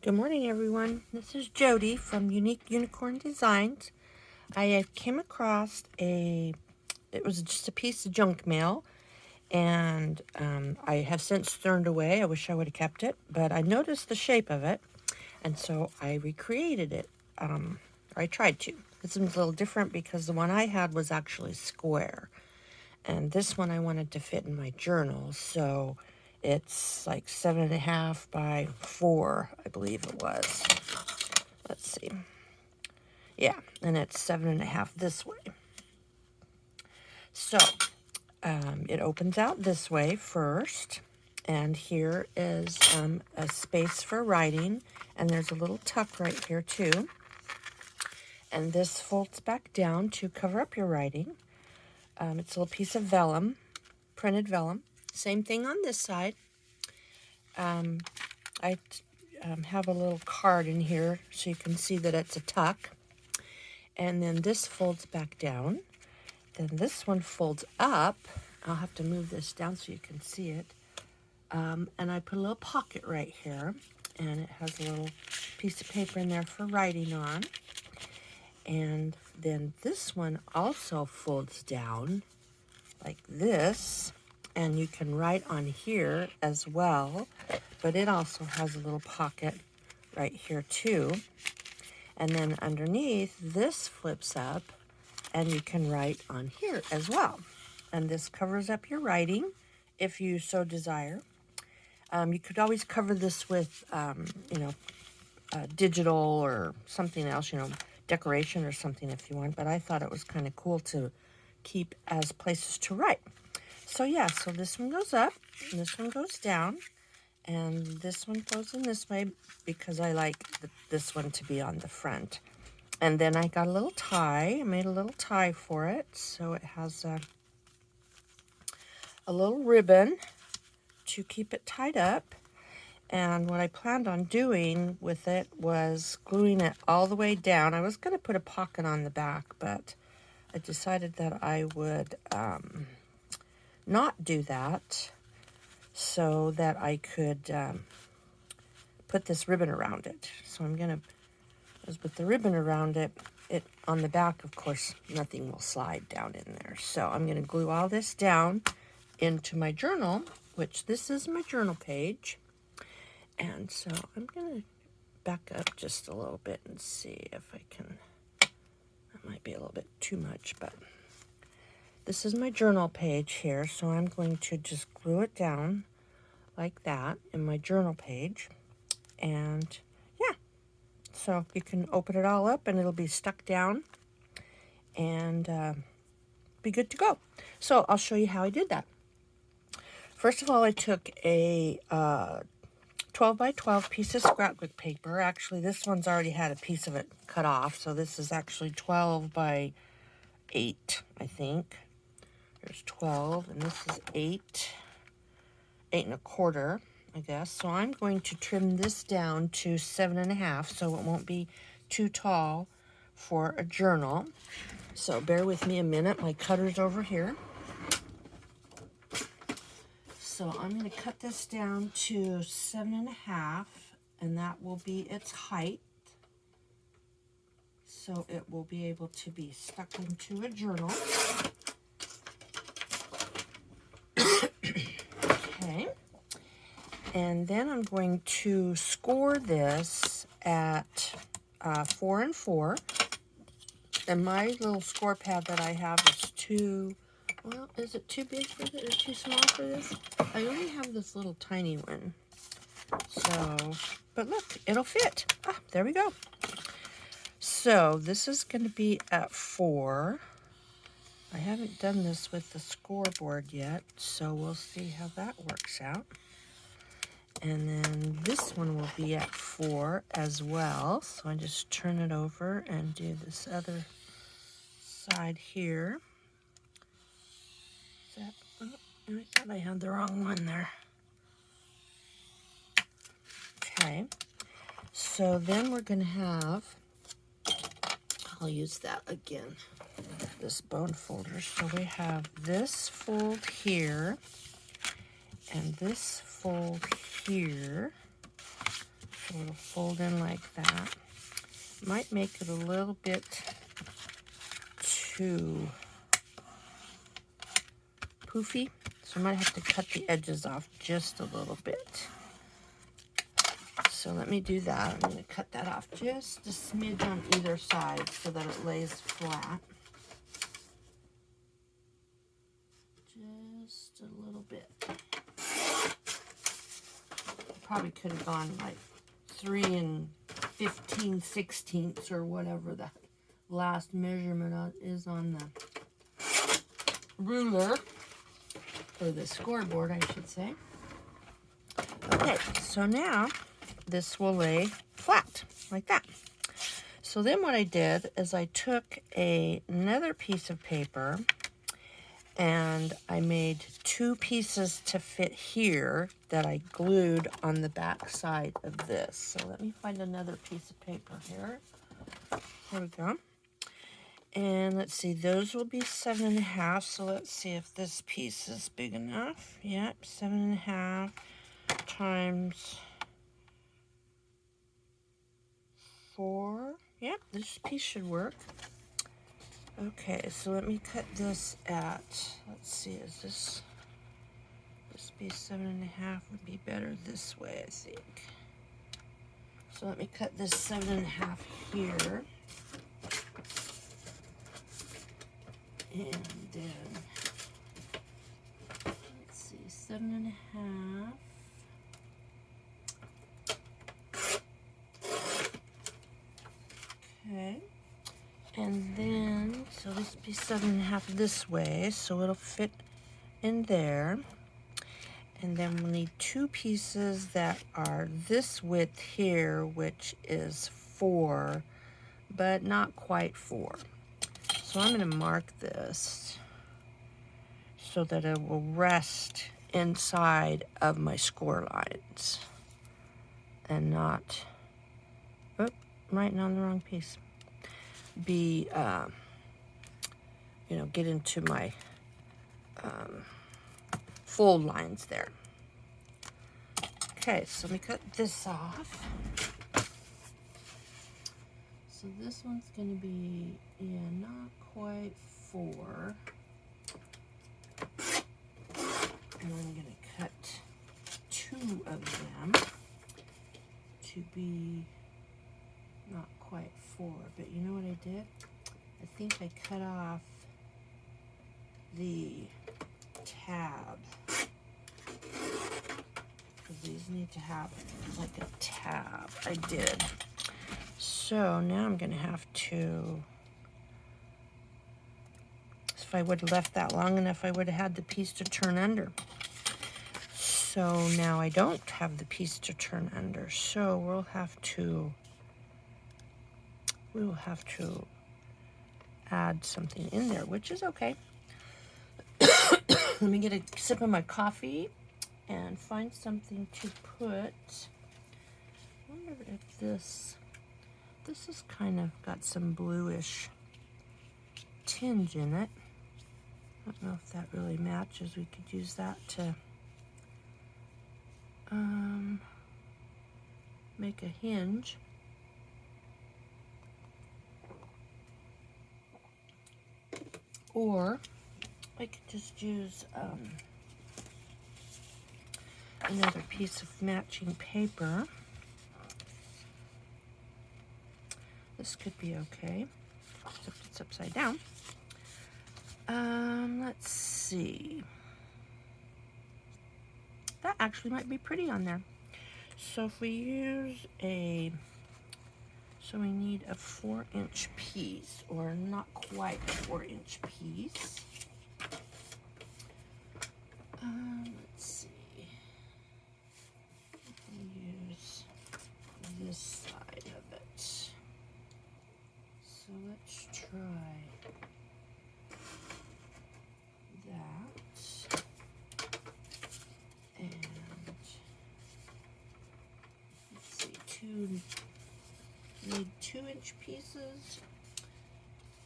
Good morning, everyone. This is Jody from Unique Unicorn Designs. I came across it was just a piece of junk mail, and I have since thrown it away. I wish I would have kept it, but I noticed the shape of it, and so I recreated it, or I tried to. This one's a little different because the one I had was actually square, and this one I wanted to fit in my journal, so it's like 7.5 by 4, I believe it was. Let's see. Yeah, and it's 7.5 this way. So it opens out this way first, and here is a space for writing, and there's a little tuck right here too. And this folds back down to cover up your writing. It's a little piece of vellum, printed vellum. Same thing on this side. I have a little card in here so you can see that it's a tuck. And then this folds back down. Then this one folds up. I'll have to move this down so you can see it. And I put a little pocket right here. And it has a little piece of paper in there for writing on. And then this one also folds down like this. And you can write on here as well. But it also has a little pocket right here too. And then underneath, this flips up, and you can write on here as well. And this covers up your writing, if you so desire. You could always cover this with, digital or something else, decoration or something if you want. But I thought it was kind of cool to keep as places to write. So yeah, so this one goes up, and this one goes down. And this one goes in this way because I like this one to be on the front. And then I got a little tie. I made a little tie for it. So it has a little ribbon to keep it tied up. And what I planned on doing with it was gluing it all the way down. I was going to put a pocket on the back, but I decided that I would not do that, so that I could put this ribbon around it. So I'm going to, with the ribbon around it, on the back, of course, nothing will slide down in there. So I'm going to glue all this down into my journal, which this is my journal page. And so I'm going to back up just a little bit and see if I can. That might be a little bit too much, but this is my journal page here, so I'm going to just glue it down like that in my journal page. And yeah, so you can open it all up and it'll be stuck down and be good to go. So I'll show you how I did that. First of all, I took a 12 by 12 piece of scrapbook paper. Actually, this one's already had a piece of it cut off, so this is actually 12 by 8, I think. There's 12, and this is 8 1/4, I guess. So I'm going to trim this down to 7.5, so it won't be too tall for a journal. So bear with me a minute. My cutter's over here. So I'm going to cut this down to 7.5, and that will be its height. So it will be able to be stuck into a journal. Okay, and then I'm going to score this at 4 and 4. And my little score pad that I have is well, is it too big for this or too small for this? I only have this little tiny one. So, but look, it'll fit. Ah, there we go. So this is going to be at 4. I haven't done this with the scoreboard yet, so we'll see how that works out. And then this one will be at 4 as well. So I just turn it over and do this other side here. Oh, I thought I had the wrong one there. Okay. So then we're going to have, I'll use that again, this bone folder. So we have this fold here and this fold here. So So it'll fold in like that. Might make it a little bit too poofy, so I might have to cut the edges off just a little bit. So let me do that. I'm going to cut that off just a smidge on either side so that it lays flat. Just a little bit. Probably could have gone like 3 15/16 or whatever that last measurement is on the ruler, or the scoreboard, I should say. Okay, so now this will lay flat like that. So then what I did is I took another piece of paper and I made 2 pieces to fit here that I glued on the back side of this. So let me find another piece of paper here. Here we go. And let's see, those will be 7.5. So let's see if this piece is big enough. Yep, 7.5 times 4. Yep, this piece should work. Okay, so let me cut this at, let's see, is this be 7.5 would be better this way, I think. So let me cut this 7.5 here. And then, let's see, 7.5. Okay. And then, so this will be 7.5 this way, so it'll fit in there. And then we'll need 2 pieces that are this width here, which is 4, but not quite 4. So I'm going to mark this so that it will rest inside of my score lines and not, oh, I'm writing on the wrong piece. Be, get into my fold lines there. Okay, so let me cut this off. So this one's going to be, not quite 4. And I'm going to cut 2 of them to be not quite 4. But you know what I did? I think I cut off the tab. Because these need to have like a tab. I did. So now I'm going to have to, if I would have left that long enough, I would have had the piece to turn under. So now I don't have the piece to turn under. So we will have to add something in there, which is okay. Let me get a sip of my coffee and find something to put. I wonder if this has kind of got some bluish tinge in it. I don't know if that really matches. We could use that to make a hinge. Or I could just use another piece of matching paper. This could be okay, except it's upside down. Let's see. That actually might be pretty on there. So if we use so we need a 4-inch piece, or not quite a 4-inch piece. Let's see. We'll use this side of it. So let's try that. And let's see, need 2-inch pieces.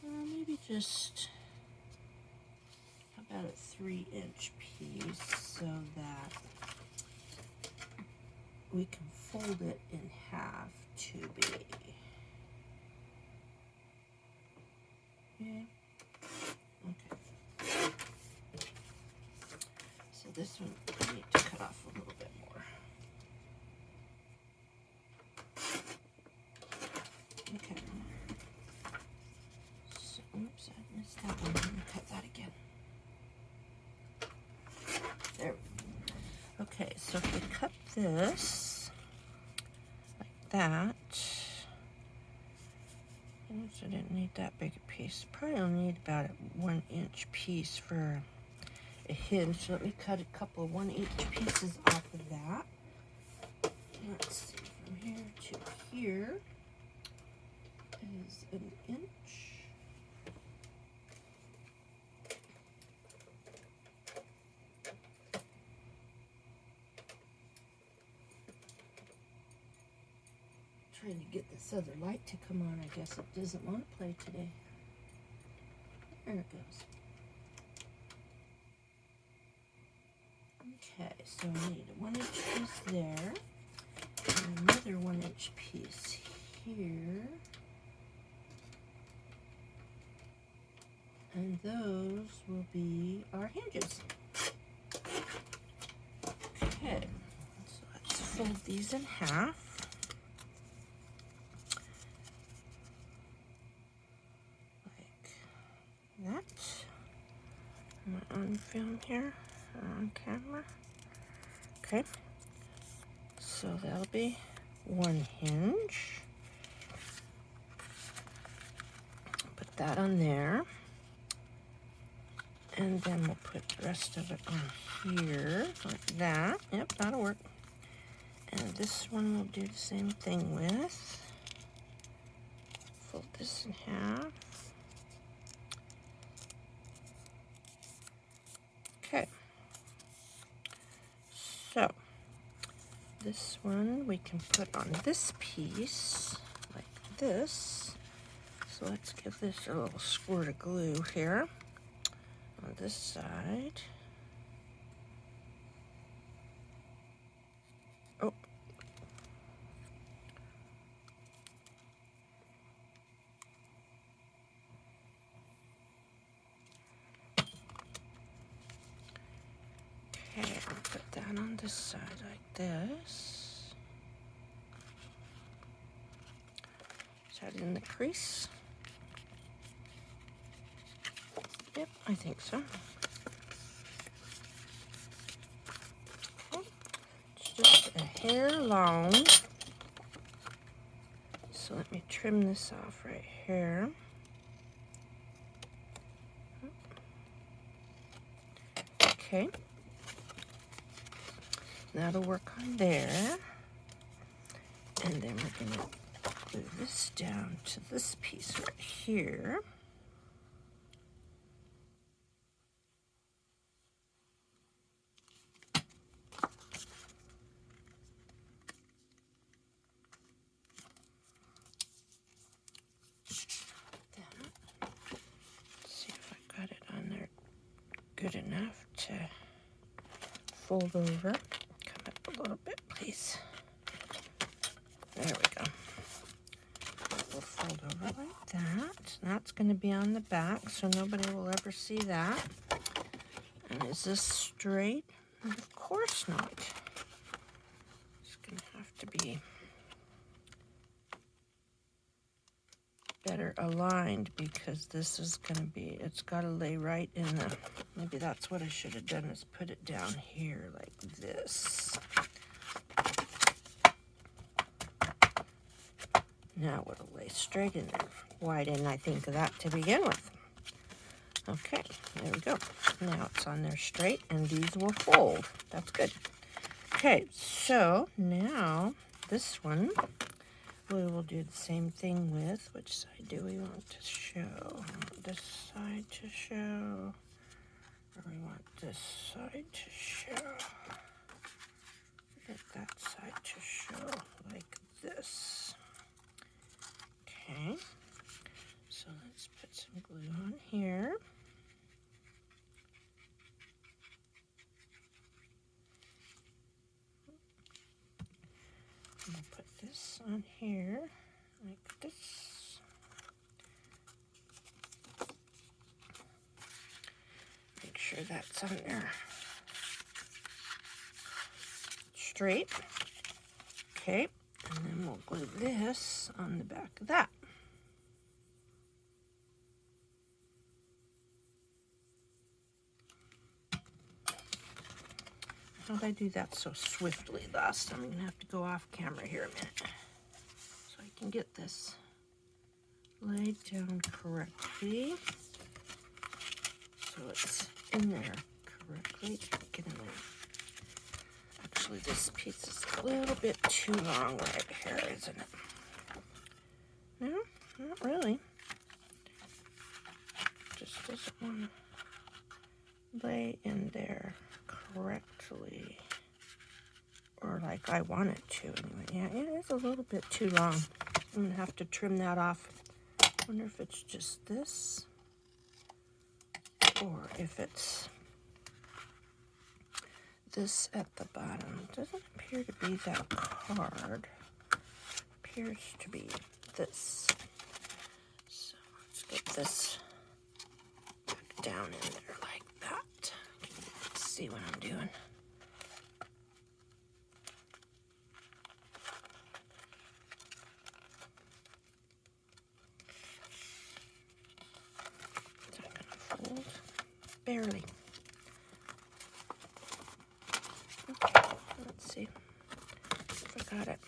Maybe just, how about a 3-inch piece so that we can fold it in half to be, yeah, okay. So this one I need to cut off a little bit more. Okay. So, oops, I missed that one. I'm gonna cut that again. There. Okay, so if we cut this like that, I didn't need that big a piece. Probably only need about a 1-inch piece for a hinge. So let me cut a couple of 1-inch pieces off of that. Let's see, from here to here is 1 inch. Trying to get this other light to come on. I guess it doesn't want to play today. There it goes. Okay, so I need a 1-inch piece there, and another 1-inch piece here, and those will be our hinges. Okay, so let's fold these in half. That. Am I on film here? On camera? Okay. So that'll be one hinge. Put that on there. And then we'll put the rest of it on here, like that. Yep, that'll work. And this one we'll do the same thing with. Fold this in half. Okay, so this one we can put on this piece like this. So let's give this a little squirt of glue here on this side. Oh. Okay, I'll put that on this side like this. Is that in the crease? Yep, I think so. Okay. It's just a hair long. So let me trim this off right here. Okay. That'll work on there. And then we're going to glue this down to this piece right here. See if I got it on there good enough to fold over. Come up a little bit, please. There we go. We'll fold over like that. That's going to be on the back, so nobody will ever see that. And is this straight? Of course not. It's going to have to be better aligned because this is going to be, it's got to lay right in the, maybe that's what I should have done is put it down here like this. Now it'll lay straight in there. Why didn't I think of that to begin with? Okay, there we go. Now it's on there straight, and these will fold. That's good. Okay, so now this one we will do the same thing with. Which side do we want to show? We want this side to show, or we want this side to show? Get that side to show like this. Okay, so let's put some glue on here. this on here, like this. Make sure that's on there straight. Okay, and then we'll glue this on the back of that. How'd I do that so swiftly last time? I'm gonna have to go off camera here a minute so I can get this laid down correctly. So it's in there correctly. Get in there. Actually, this piece is a little bit too long right here, isn't it? No, not really. Just doesn't want to lay in there correctly, or like I want it to anyway. Yeah, it is a little bit too long. I'm gonna have to trim that off. I wonder if it's just this, or if it's this at the bottom. Doesn't appear to be that card. Appears to be this. So let's get this back down in there like that. Let's see what I'm doing. Is that gonna fold? Barely. Okay, let's see if I got it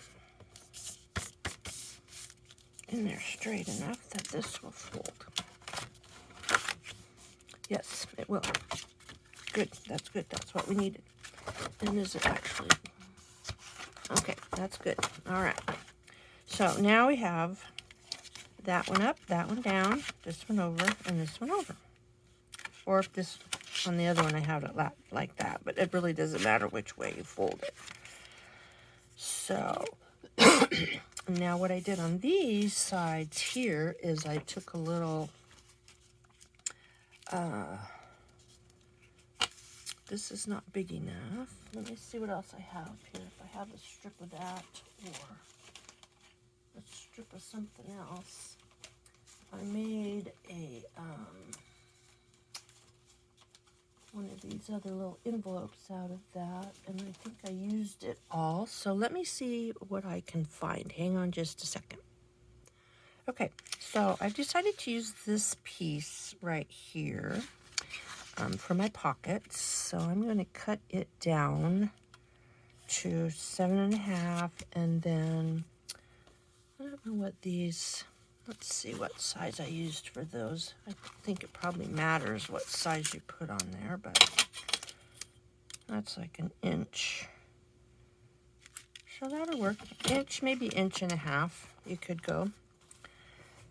in there straight enough that this will fold. Yes, it will. Good, that's good. That's what we needed. And is it actually? Okay, that's good. All right. So now we have that one up, that one down, this one over, and this one over. Or if this, on the other one, I have it like that, but it really doesn't matter which way you fold it. So now what I did on these sides here is I took a little, this is not big enough. Let me see what else I have here. If I have a strip of that or a strip of something else. I made a, one of these other little envelopes out of that, and I think I used it all. So let me see what I can find. Hang on just a second. Okay, so I've decided to use this piece right here for my pockets. So I'm going to cut it down to 7.5, and then I don't know what these, let's see what size I used for those. I think it probably matters what size you put on there, but that's like 1 inch. So that'll work. Inch, maybe 1.5 inches you could go.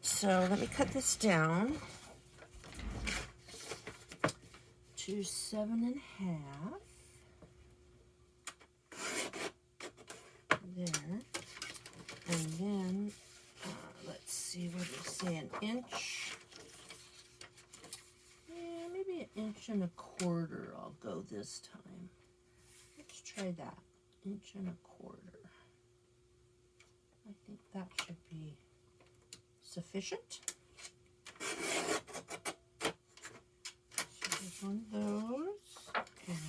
So let me cut this down to 7.5. There. And then, let's see, what do you say, 1 inch? Yeah, maybe 1.25 inches I'll go this time. Let's try that, 1.25 inches. I think that should be sufficient. So there's one of those, and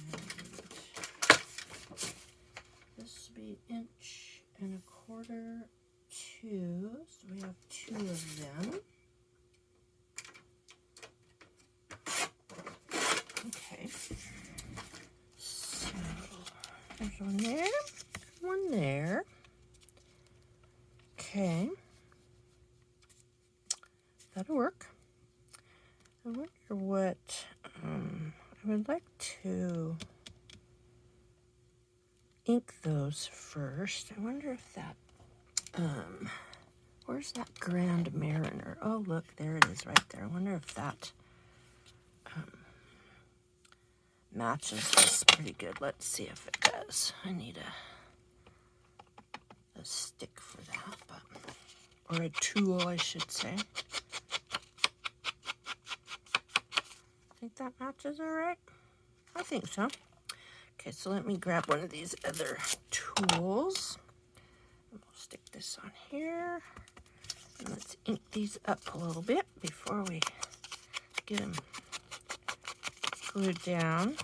this will be 1.25 inches, two, so we have 2 of them. Okay, so there's one there, one there. Okay, that'll work. I wonder what, I would like to ink those first. I wonder if that, where's that Grand Mariner? Oh, look, there it is right there. I wonder if that matches this pretty good. Let's see if it does. I need a stick for that, but, or a tool, I should say. Think that matches all right? I think so. Okay, so let me grab one of these other tools. And we'll stick on here. And let's ink these up a little bit before we get them glued down.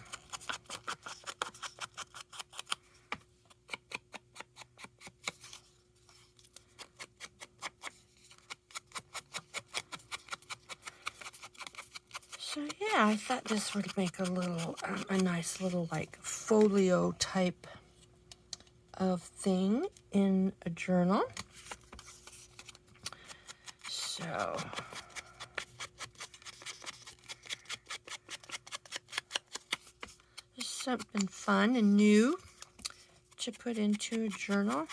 So yeah, I thought this would make a little, a nice little like folio type of thing in a journal. So just something fun and new to put into a journal.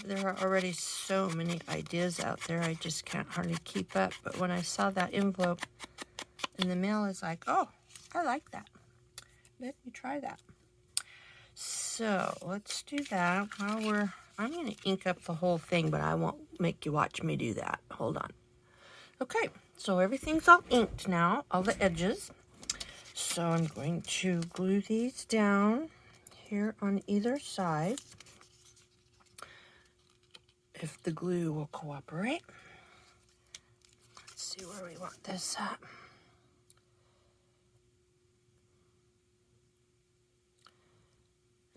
There are already so many ideas out there, I just can't hardly keep up. But when I saw that envelope in the mail, it's like, oh, I like that. Let me try that. So let's do that while I'm going to ink up the whole thing, but I won't make you watch me do that. Hold on. Okay, so everything's all inked now, all the edges. So I'm going to glue these down here on either side, if the glue will cooperate. Let's see where we want this at.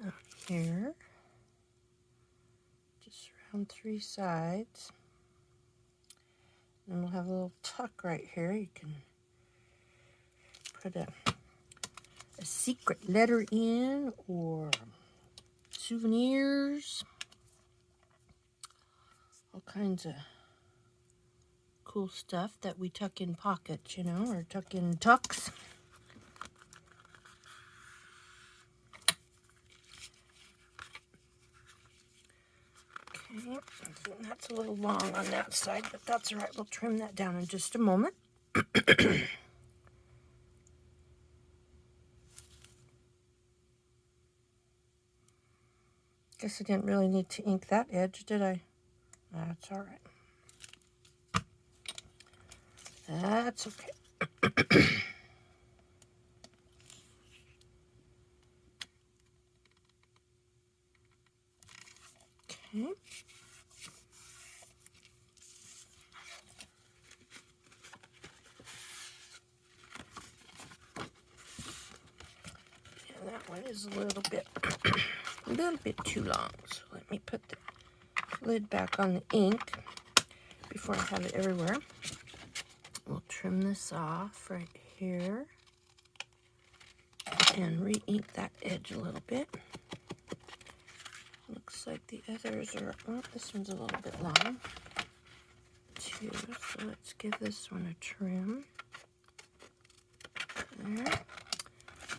Out here, just around 3 sides. And we'll have a little tuck right here. You can put a secret letter in, or souvenirs. All kinds of cool stuff that we tuck in pockets, you know, or tuck in tucks. Okay, that's a little long on that side, but that's all right. We'll trim that down in just a moment. Guess I didn't really need to ink that edge, did I? That's all right. That's okay. Okay. Yeah, that one is a little bit too long. So let me put the lid back on the ink before I have it everywhere. We'll trim this off right here and re-ink that edge a little bit. Looks like the others are, well, this one's a little bit long too, so let's give this one a trim. There.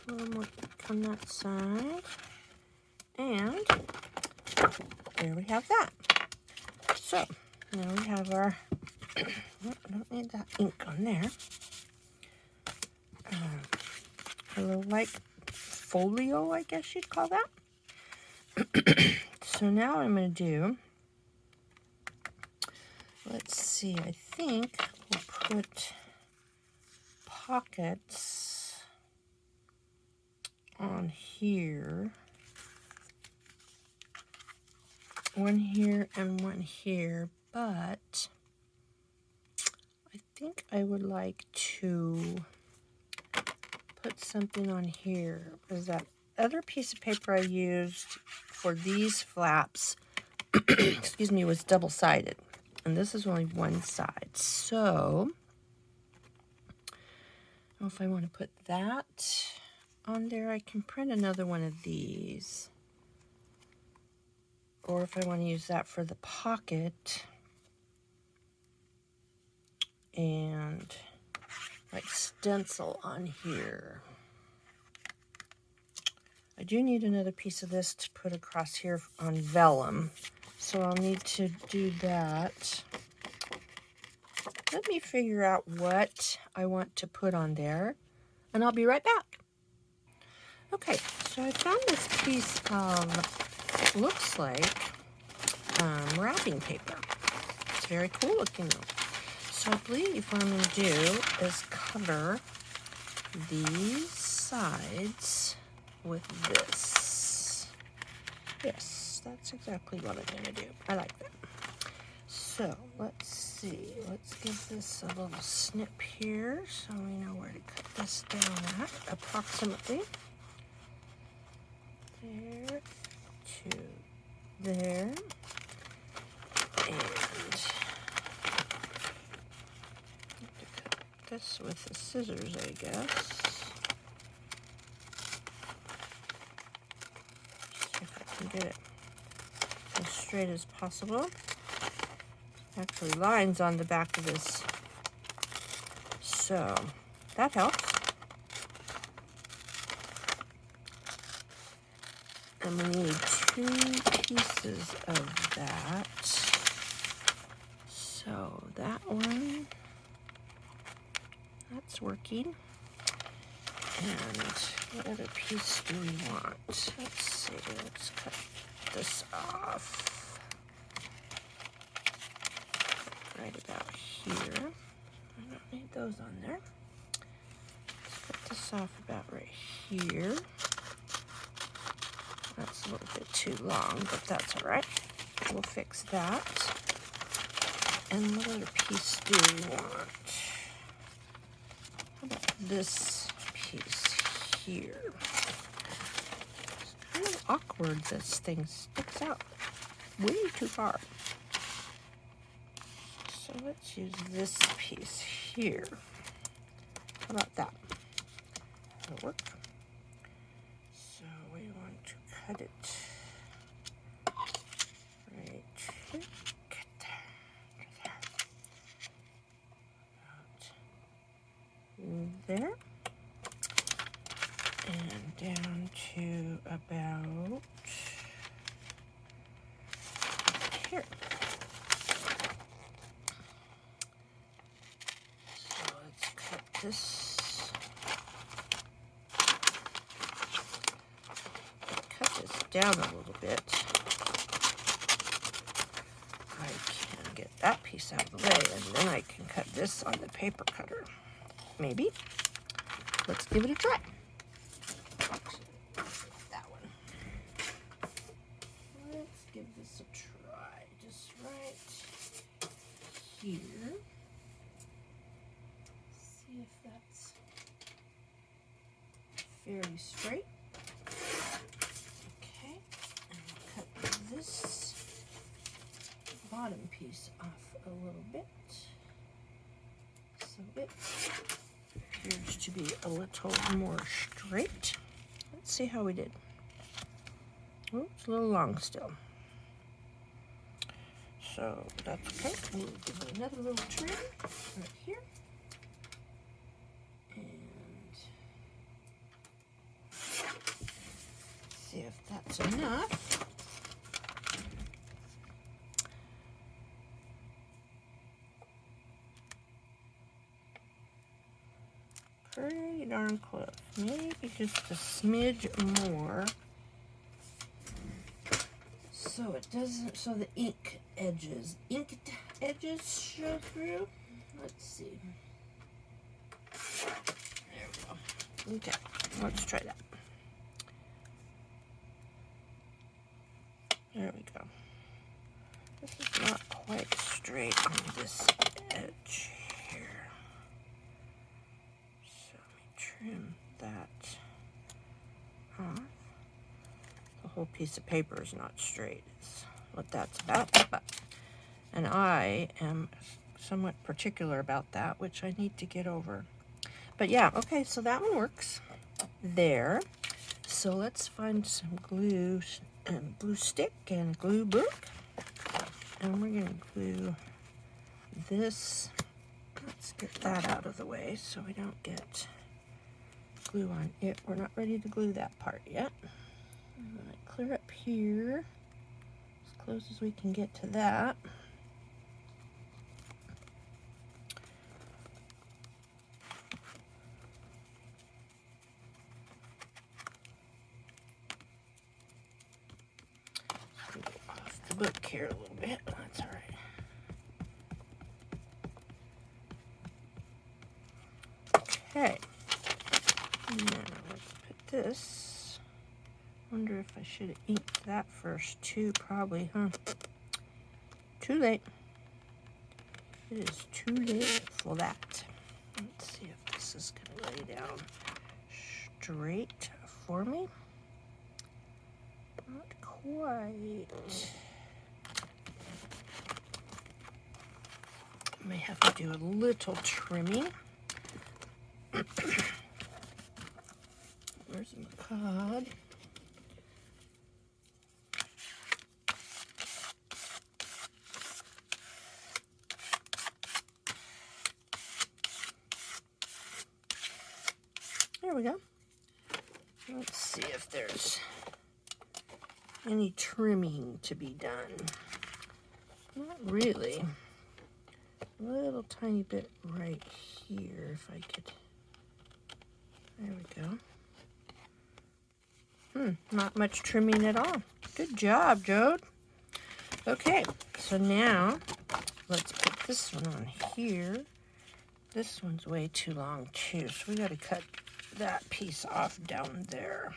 A little more ink on that side. And there we have that. So now we have our, I don't need that ink on there. A little like folio, I guess you'd call that. So now what I'm going to do, let's see, I think we'll put pockets on here. One here and one here, but I think I would like to put something on here, because that other piece of paper I used for these flaps, excuse me, was double-sided, and this is only one side. So I don't know if I want to put that on there. I can print another one of these, or if I want to use that for the pocket and like stencil on here. I do need another piece of this to put across here on vellum, so I'll need to do that. Let me figure out what I want to put on there, and I'll be right back. Okay, so I found this piece of, looks like wrapping paper. It's very cool looking though. So I believe what I'm going to do is cover these sides with this. Yes, that's exactly what I'm gonna do. I like that. So let's see, let's give this a little snip here so we know where to cut this down at, approximately. There to there. And this with the scissors, I guess. See if I can get it as straight as possible. Actually, lines on the back of this, so that helps. And we need 2 pieces of that. So that one, that's working. And what other piece do we want? Let's see, let's cut this off right about here. I don't need those on there. Let's cut this off about right here. That's a little bit too long, but that's all right. We'll fix that. And what other piece do we want? How about this piece here? It's kind of awkward, this thing sticks out way too far. So let's use this piece here. How about that? That'll work. So we want to cut it right here. Get there. There. And down to about here. So let's cut this. Cut this down a little bit. I can get that piece out of the way, and then I can cut this on the paper cutter. Maybe. Let's give it a try. That one. Let's give this a try. Just right here. See if that's fairly straight. Okay. And I'll cut this bottom piece off a little bit. So it appears to be a little more straight. Let's see how we did. Oh, it's a little long still. So that's okay. We'll give it another little trim right here. And see if that's enough. Pretty darn close. Maybe just a smidge more. So it doesn't, so the inked edges show through. Let's see. There we go. Okay, let's try that. There we go. This is not quite straight on this edge here. So let me trim that off. The whole piece of paper is not straight, is what that's about. And I am somewhat particular about that, which I need to get over. But yeah, okay, so that one works there. So let's find some glue and glue stick and glue book. And we're gonna glue this. Let's get that out of the way so we don't get glue on it. We're not ready to glue that part yet. I'm gonna clear up here as close as we can get to that. Go off the book here a little bit. That's all right. Okay. Now let's put this Wonder if I should have inked that first too, probably, huh? Too late. It is too late for that. Let's see if this is gonna lay down straight for me. Not quite. I may have to do a little trimming. Where's my card? There we go. Let's see if there's any trimming to be done. Not really. A little tiny bit right here, if I could. There we go. Not much trimming at all. Good job, Jode. Okay, so now let's put this one on here. This one's way too long too, so we gotta cut that piece off down there.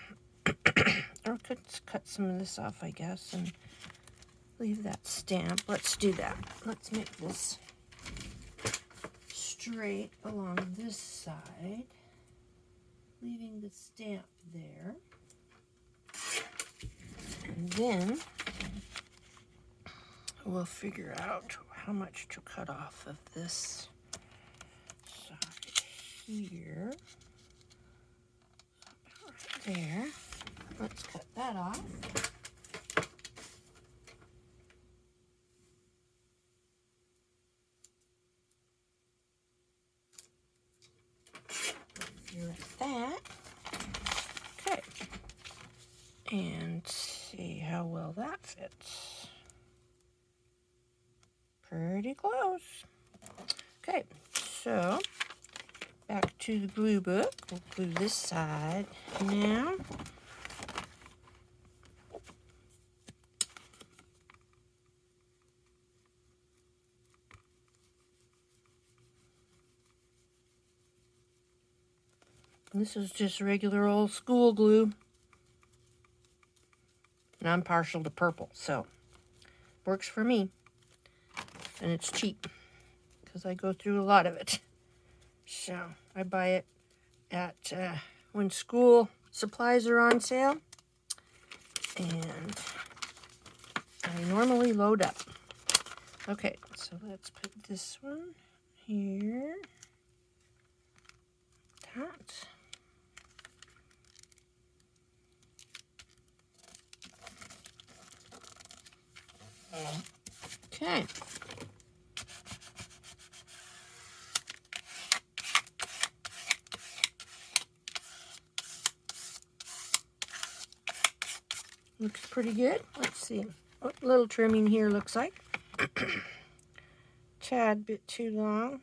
Or could cut some of this off, I guess, and leave that stamp. Let's do that. Let's make this straight along this side, leaving the stamp there. And then we'll figure out how much to cut off of this side here. Right there. Let's cut that off. Figure out that. Okay. And see how well that fits. Pretty close. Okay, so back to the glue book. We'll glue this side now. This is just regular old school glue. And I'm partial to purple, so works for me. And it's cheap because I go through a lot of it. So I buy it at when school supplies are on sale. And I normally load up. Okay, so let's put this one here. That. Okay. Looks pretty good. Let's see what little trimming here looks like. Tad bit too long.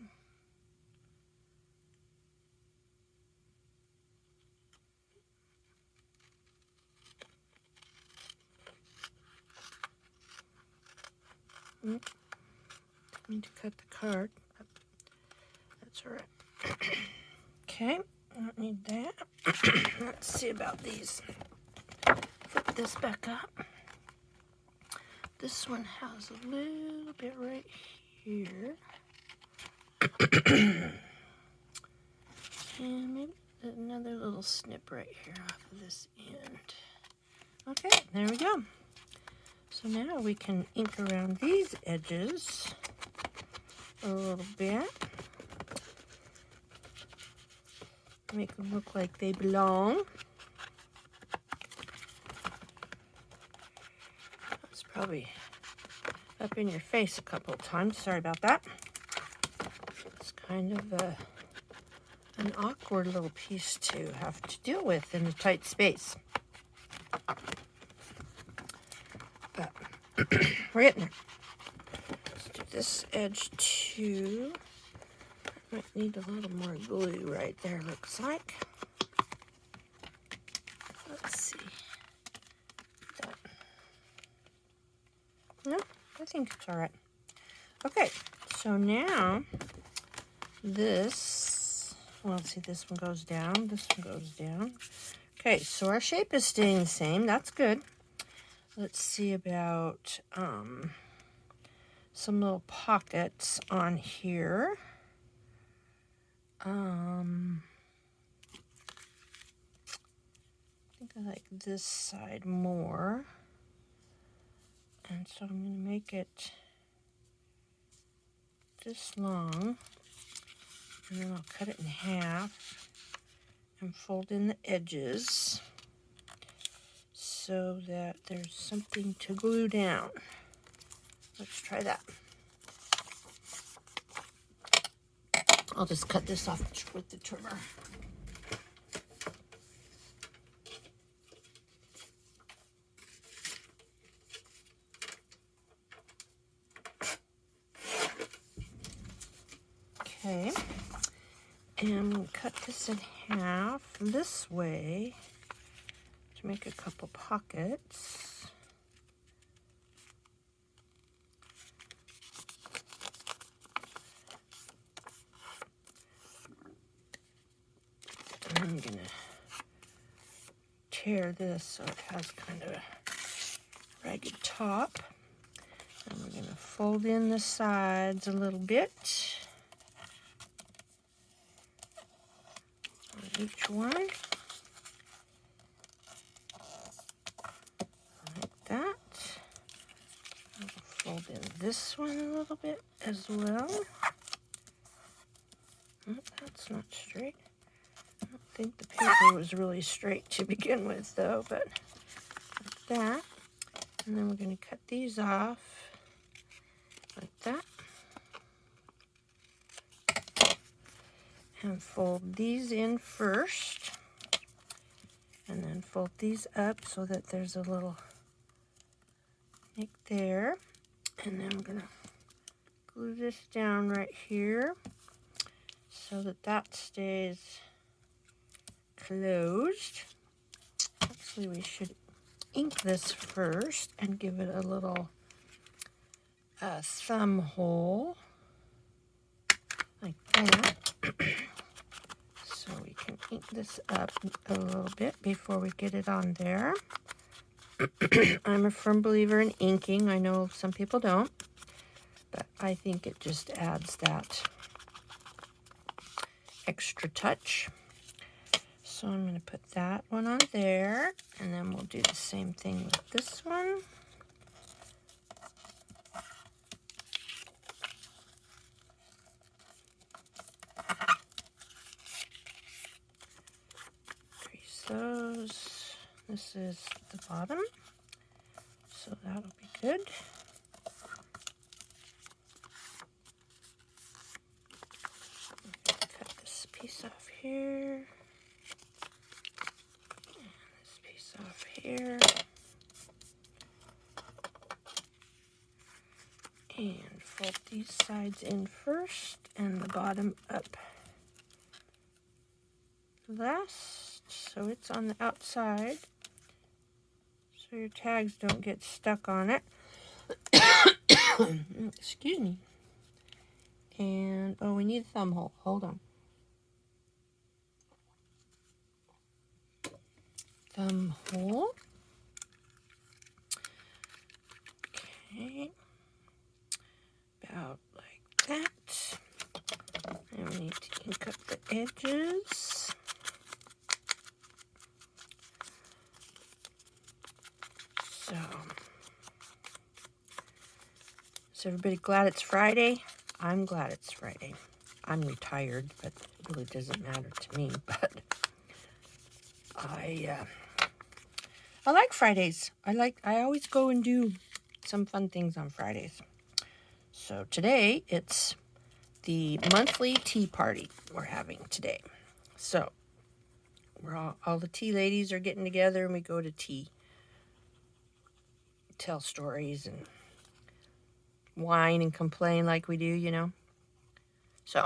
Need to cut the card. That's all right. Okay, I don't need that. Let's see about these. Flip this back up. This one has a little bit right here. And maybe another little snip right here off of this end. Okay, there we go. So now we can ink around these edges a little bit. Make them look like they belong. That's probably up in your face a couple of times. Sorry about that. It's kind of an awkward little piece to have to deal with in a tight space. But we're getting there. Let's do this edge too. Might need a little more glue right there, looks like. Let's see. That. No, I think it's all right. Okay, so now this, well, let's see, this one goes down, this one goes down. Okay, so our shape is staying the same. That's good. Let's see about some little pockets on here. I think I like this side more. And so I'm going to make it this long. And then I'll cut it in half and fold in the edges so that there's something to glue down. Let's try that. I'll just cut this off with the trimmer. Okay, and I'm going to cut this in half this way to make a couple pockets. And I'm going to tear this so it has kind of a ragged top. And we're going to fold in the sides a little bit on each one. Like that. I'll fold in this one a little bit as well. Oh, that's not straight. I don't think the paper was really straight to begin with, though, but like that. And then we're going to cut these off like that. And fold these in first. And then fold these up so that there's a little nick there. And then I'm going to glue this down right here so that that stays closed. Actually, we should ink this first and give it a little thumb hole like that. So we can ink this up a little bit before we get it on there. I'm a firm believer in inking. I know some people don't, but I think it just adds that extra touch. So I'm going to put that one on there, and then we'll do the same thing with this one. Crease those. This is the bottom, so that'll be good. Cut this piece off here. Off here, and fold these sides in first and the bottom up last, so it's on the outside so your tags don't get stuck on it. Excuse me. And oh, we need a thumb hole. Hold on. Thumb hole. Okay, about like that. And we need to ink up the edges. So, is everybody glad it's Friday? I'm glad it's Friday. I'm retired, but it really doesn't matter to me. But I like Fridays. I always go and do some fun things on Fridays. So today it's the monthly tea party we're having today. So we're all the tea ladies are getting together and we go to tea, tell stories and whine and complain like we do, you know. So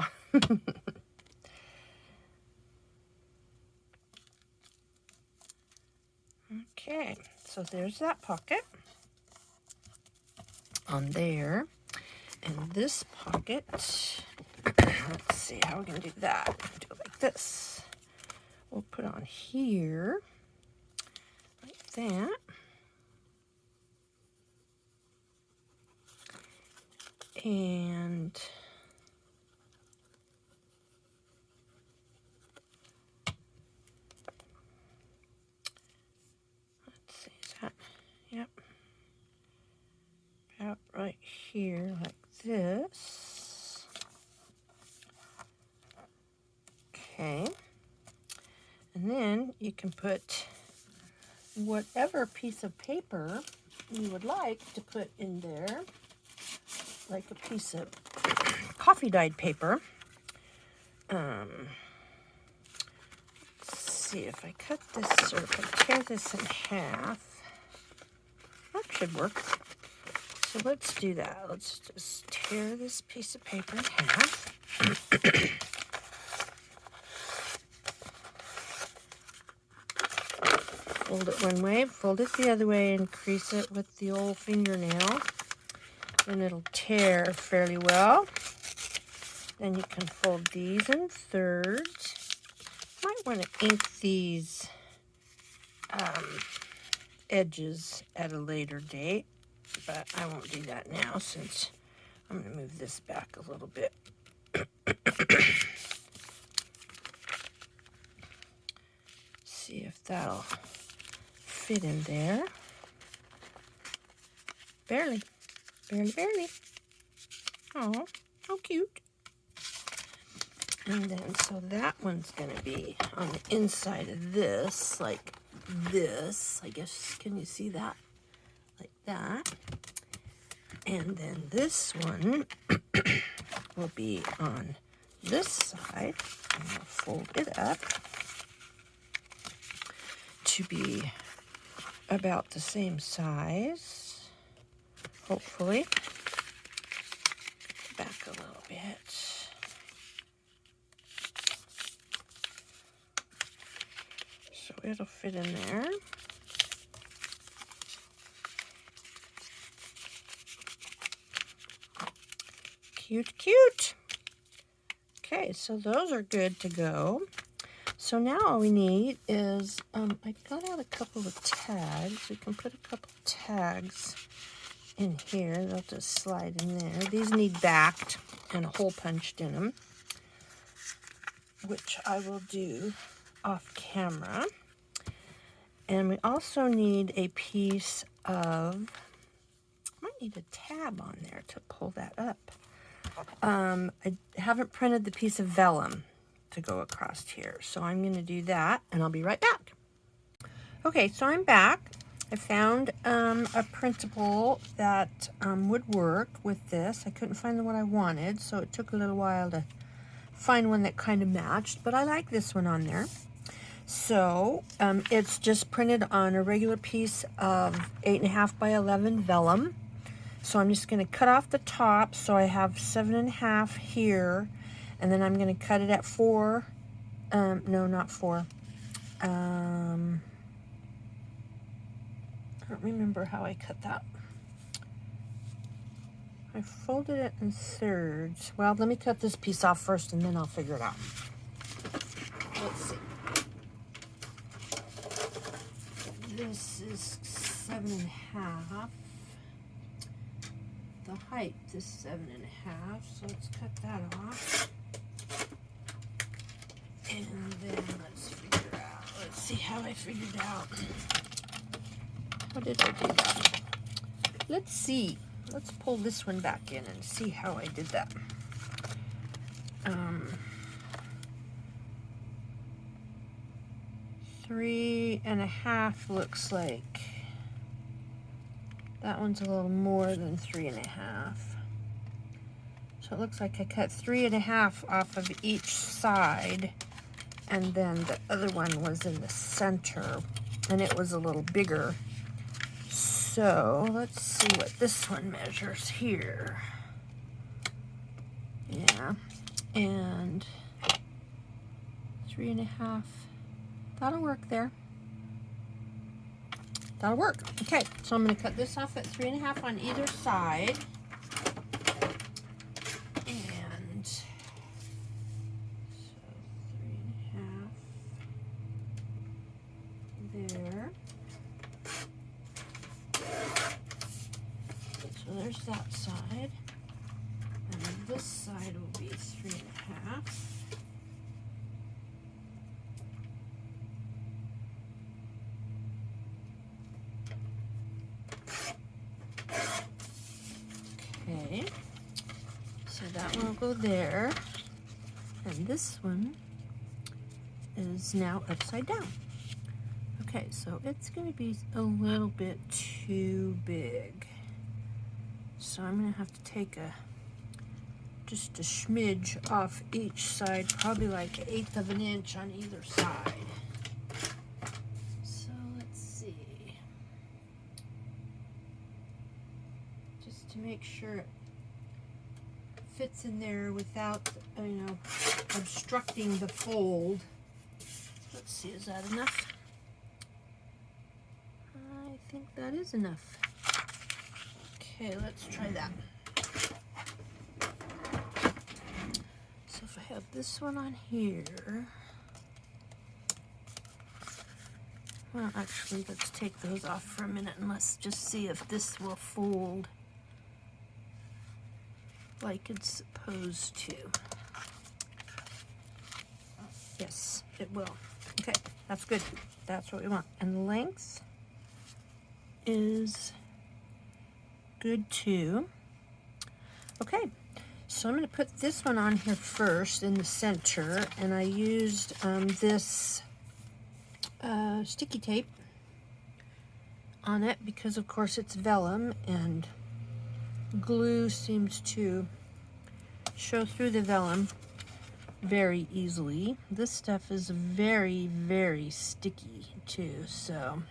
okay, so there's that pocket on there. And this pocket, let's see how we're going to do that. Do it like this. We'll put on here. that. And let's see, is that, yep, about right here like this. Okay, and then you can put whatever piece of paper you would like to put in there, like a piece of coffee dyed paper. Let's see if I cut this or if I tear this in half. That should work. So let's do that. Let's just tear this piece of paper in half. Fold it one way, fold it the other way, and crease it with the old fingernail. And it'll tear fairly well. Then you can fold these in thirds. Might want to ink these edges at a later date, but I won't do that now since I'm going to move this back a little bit. See if that'll fit in there. Barely. Barely, barely. Oh, how cute. And then, so that one's going to be on the inside of this, like this. I guess, can you see that? Like that. And then this one will be on this side. And I'll fold it up to be about the same size, hopefully. Back a little bit. So it'll fit in there. Cute, cute. Okay, so those are good to go. So now all we need is, I got out a couple of tags. We can put a couple of tags in here. They'll just slide in there. These need backed and a hole punched in them, which I will do off camera. And we also need a piece of, might need a tab on there to pull that up. I haven't printed the piece of vellum to go across here, so I'm going to do that, and I'll be right back. Okay, so I'm back. I found a printable that would work with this. I couldn't find the one I wanted, so it took a little while to find one that kind of matched, but I like this one on there. So it's just printed on a regular piece of 8.5 by 11 vellum. So I'm just going to cut off the top, so I have 7.5 here, and then I'm going to cut it at 4. No, not 4. I don't remember how I cut that. I folded it in thirds. Well, let me cut this piece off first, and then I'll figure it out. Let's see. This is 7.5. The height is 7.5, so let's cut that off. And then let's figure out, let's see how I figured out. How did I do that? Let's see. Let's pull this one back in and see how I did that. 3.5 looks like. That one's a little more than 3.5. So it looks like I cut 3.5 off of each side, and then the other one was in the center, and it was a little bigger. So let's see what this one measures here. Yeah, and 3.5. That'll work there. That'll work. Okay, so I'm going to cut this off at 3.5 on either side. And so 3.5 there. that side. And then this side will be 3.5. Okay, so that one will go there, and this one is now upside down. Okay, so it's going to be a little bit too big, so I'm going to have to take just a smidge off each side, probably like 1/8 of an inch on either side. So let's see, just to make sure it fits in there without, you know, obstructing the fold. Let's see, is that enough? I think that is enough. Okay, let's try that. So if I have this one on here, well, actually, let's take those off for a minute and let's just see if this will fold like it's supposed to. Yes, it will. Okay, that's good. That's what we want. And the length is good too. Okay, so I'm going to put this one on here first in the center, and I used this sticky tape on it because, of course, it's vellum, and glue seems to show through the vellum very easily. This stuff is very, very sticky too, so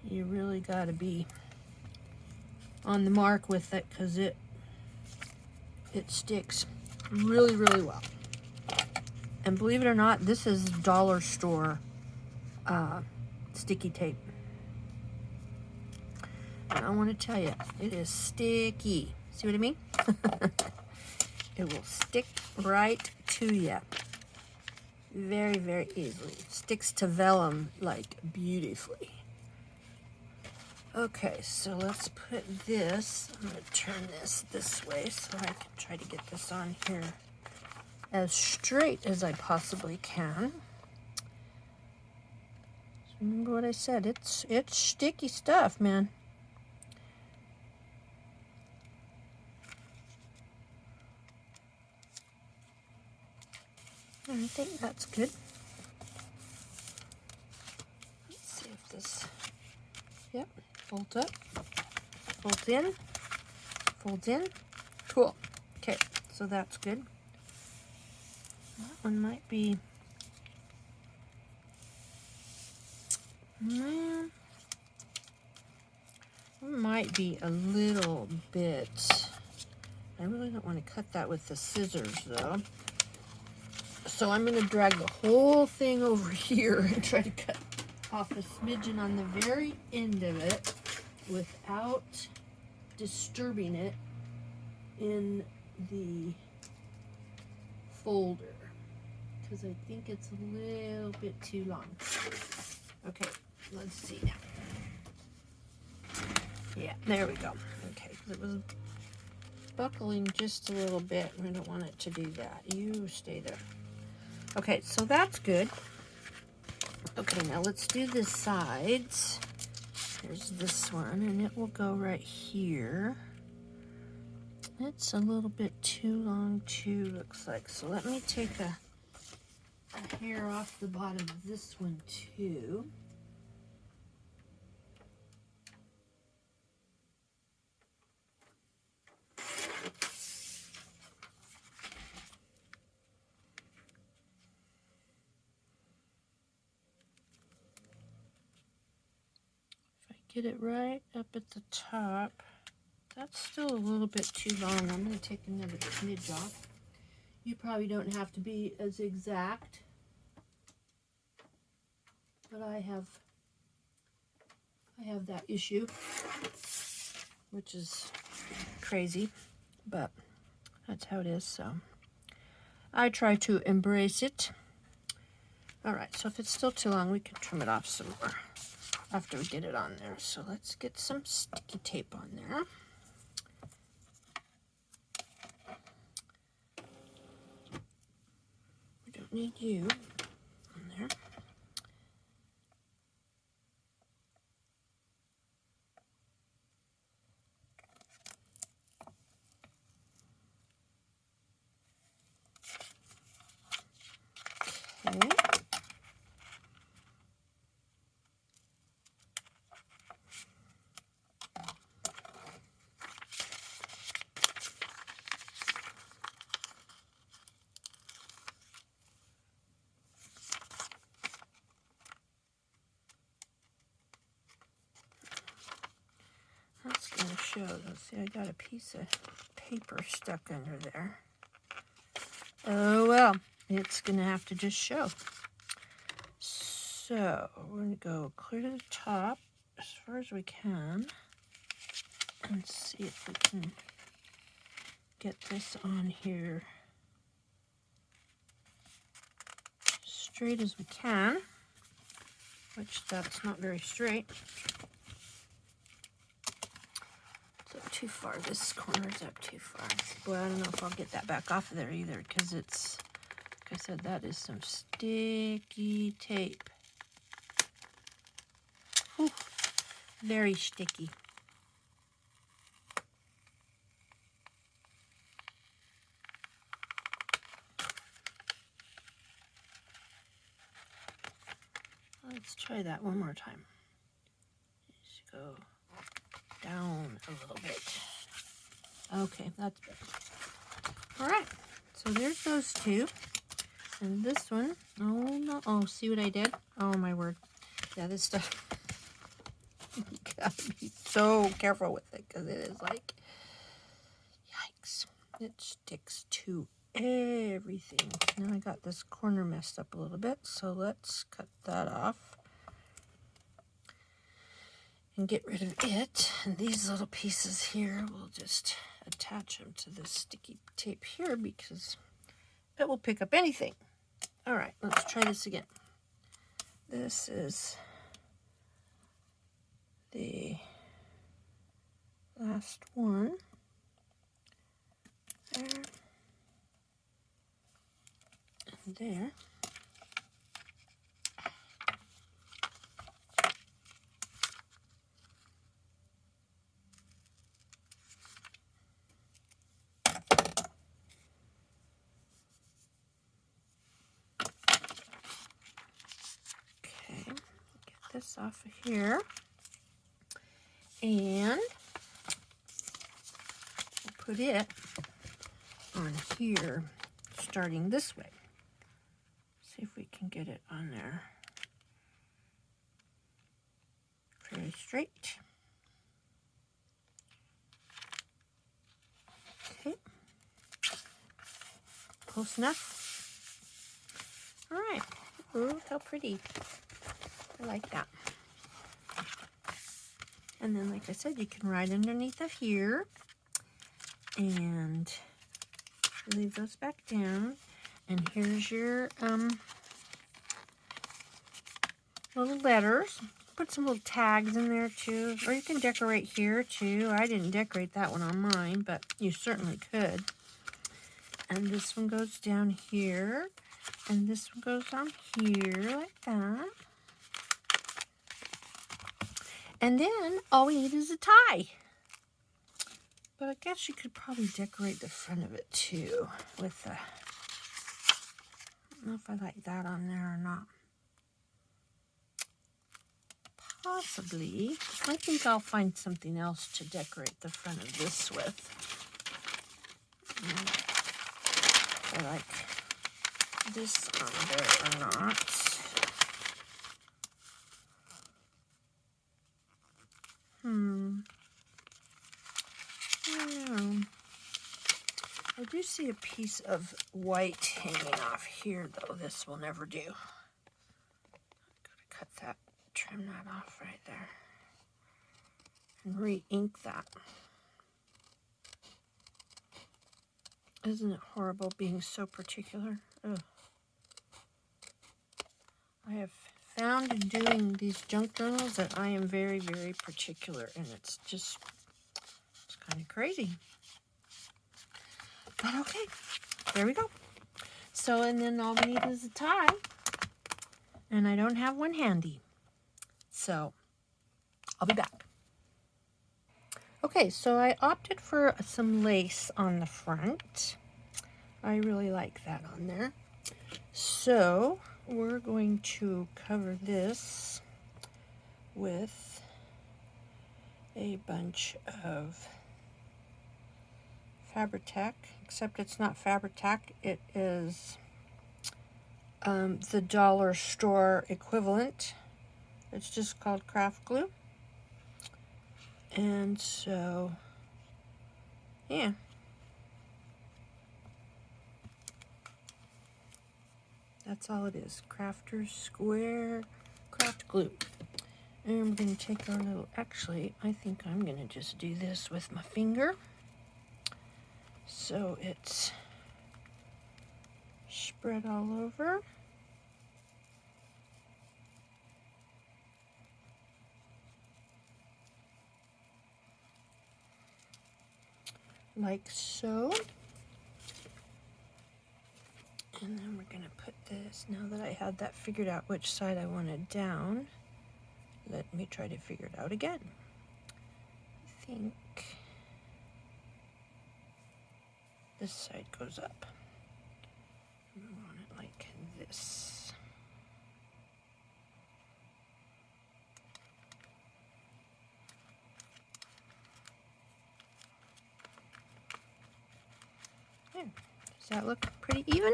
you really got to be on the mark with it because it sticks really, really well. And believe it or not, this is dollar store sticky tape. And I want to tell you, it is sticky. See what I mean? It will stick right to you very, very easily. Sticks to vellum like beautifully. Okay, so let's put this, I'm going to turn this way so I can try to get this on here as straight as I possibly can. Remember what I said, it's sticky stuff, man. I think that's good. Let's see if this, yep, folds up, folds in, folds in. Cool. Okay, so that's good. That one might be, it might be a little bit, I really don't want to cut that with the scissors though. So I'm going to drag the whole thing over here and try to cut off a smidgen on the very end of it without disturbing it in the folder, because I think it's a little bit too long. Okay, let's see now. Yeah, there we go. Okay, because it was buckling just a little bit. We don't want it to do that. You stay there. Okay, so that's good. Okay, now let's do the sides. Here's this one, and it will go right here. It's a little bit too long too, looks like. So let me take a hair off the bottom of this one too. Get it right up at the top. That's still a little bit too long. I'm going to take another smidge off. You probably don't have to be as exact, but I have that issue, which is crazy, but that's how it is. So I try to embrace it. All right, so if it's still too long, we can trim it off some more after we get it on there. So let's get some sticky tape on there. don't need you on there. Okay. That's going to show, though. See, I got a piece of paper stuck under there. Oh, well, it's going to have to just show. So, we're going to go clear to the top as far as we can. And see if we can get this on here straight as we can. Which, that's not very straight. Too far. This corner's up too far. Boy, I don't know if I'll get that back off of there either, because it's, like I said, that is some sticky tape. Whew. Very sticky. Let's try that one more time. Just go down a little bit. Okay, that's better. All right, so there's those two. And this one, oh no, oh, see what I did? Oh my word. Yeah, this stuff, you gotta be so careful with it, because it is like, yikes. It sticks to everything. Now I got this corner messed up a little bit, so let's cut that off and get rid of it. And these little pieces here, we'll just attach them to this sticky tape here, because it will pick up anything. All right, let's try this again. This is the last one. There. And there. This off of here, and we'll put it on here, starting this way. See if we can get it on there very straight. Okay, close enough. All right. Ooh, how pretty. I like that. And then, like I said, you can write underneath of here and leave those back down. And here's your little letters. Put some little tags in there too, or you can decorate here too. I didn't decorate that one on mine, but you certainly could. And this one goes down here, and this one goes on here like that. And then all we need is a tie. But I guess you could probably decorate the front of it too with the, I don't know if I like that on there or not. Possibly. I think I'll find something else to decorate the front of this with. I like this on there or not. I do see a piece of white hanging off here, though. This will never do. Gotta cut that, trim that off right there, and re-ink that. Isn't it horrible being so particular? Ugh. I have found in doing these junk journals that I am very, very particular, and it's kind of crazy. But okay, there we go. So, and then all we need is a tie. And I don't have one handy. So, I'll be back. Okay, so I opted for some lace on the front. I really like that on there. So, we're going to cover this with a bunch of Fabri-Tac, except it's not Fabri-Tac, it is the dollar store equivalent. It's just called craft glue. And so, yeah. That's all it is. Crafter's Square craft glue. And I'm going to take our little, actually, I think I'm going to just do this with my finger. So it's spread all over. Like so. And then we're going to put this, now that I had that figured out which side I wanted down, let me try to figure it out again. I think this side goes up. I want it like this. There. Does that look pretty even?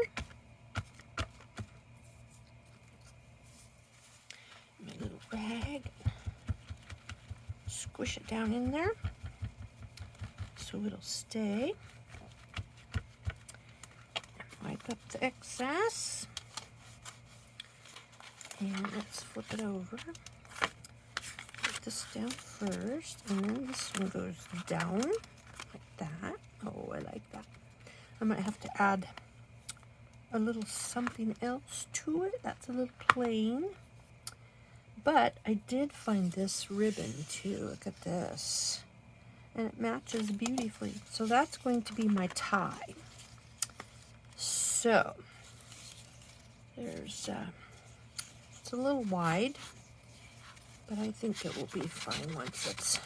My little rag. Squish it down in there so it'll stay. Wipe up the excess. And let's flip it over. Put this down first, and then this one goes down like that. Oh, I like that. I might have to add a little something else to it. That's a little plain. But I did find this ribbon too. Look at this. And it matches beautifully. So that's going to be my tie. So, there's, it's a little wide, but I think it will be fine once it's,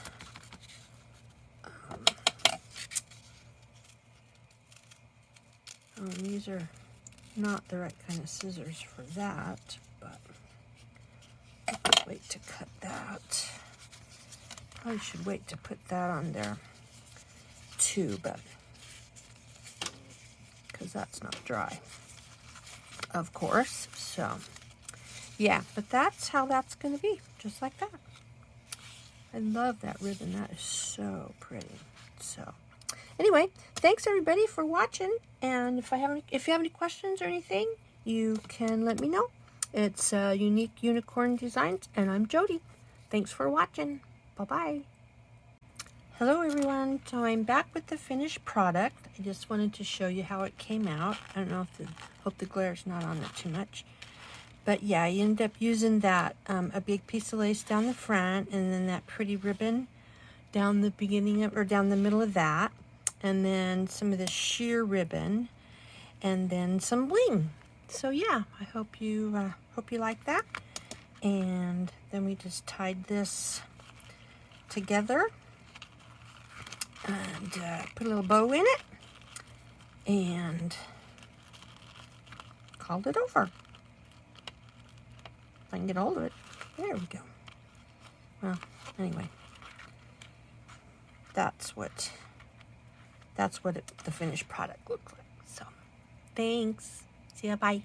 these are not the right kind of scissors for that, but I'll wait to cut that. I should wait to put that on there too, but because that's not dry, of course. So yeah, but that's how that's going to be, just like that. I love that ribbon. That is so pretty. So anyway, thanks everybody for watching, and if you have any questions or anything, you can let me know. It's Unique Unicorn Designs, and I'm Jody. Thanks for watching. Bye-bye. Hello everyone. So I'm back with the finished product. I just wanted to show you how it came out. I don't know if hope the glare's not on it too much. But yeah, I ended up using that, a big piece of lace down the front, and then that pretty ribbon down the beginning of, or down the middle of that, and then some of the sheer ribbon, and then some bling. So yeah, I hope you like that. And then we just tied this together and put a little bow in it and called it over. If I can get a hold of it. There we go. Well, anyway, that's what the finished product looks like. So thanks. See ya. Bye.